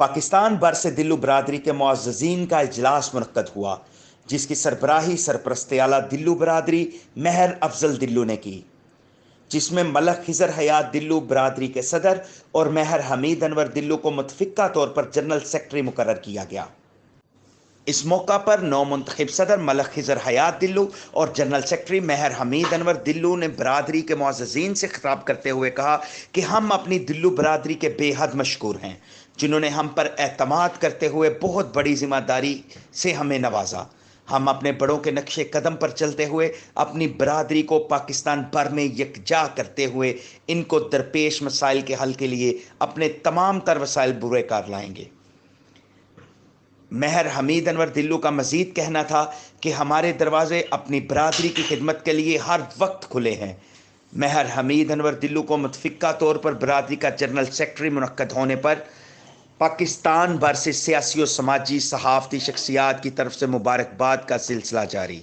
पाकिस्तान भर से दिल्लू बरादरी के मुअज़्ज़ज़ीन का इजलास मुनक्कद हुआ, जिसकी सरबराही सरपरस्त आला दिल्लू बरादरी महर अफजल दिल्लू ने की, जिसमें मलक खिजर हयात दिल्लू बरादरी के सदर और महर हमीद अनवर दिल्लू को मुतफ़िक्का तौर पर जनरल सेक्रेटरी मुकर्रर किया गया। इस मौका पर नौ मुंतखब सदर मलक खिजर हयात दिल्लू और जनरल सेक्रेटरी महर हमीद अनवर दिल्लू ने बरादरी के मुअज़्ज़ज़ीन से खिताब करते हुए कहा कि हम अपनी दिल्लू बरादरी के बेहद मशकूर हैं, जिन्होंने हम पर एतमाद करते हुए बहुत बड़ी जिम्मेदारी से हमें नवाजा। हम अपने बड़ों के नक्शे कदम पर चलते हुए अपनी बरादरी को पाकिस्तान भर में यकजा करते हुए इनको दरपेश मसाइल के हल के लिए अपने तमाम तर वसाइल बुरे कार लाएंगे। महर हमीद अनवर दिल्लू का मजीद कहना था कि हमारे दरवाजे अपनी बरादरी की खिदमत के लिए हर वक्त खुले हैं। महर हमीद अनवर दिल्लू को मुतफ़िक्का तौर पर बरादरी का जनरल सेक्रेटरी मुनक्कद होने पर पाकिस्तान भर से सियासी और समाजी सहाफ़ती शख्सियात की तरफ से मुबारकबाद का सिलसिला जारी।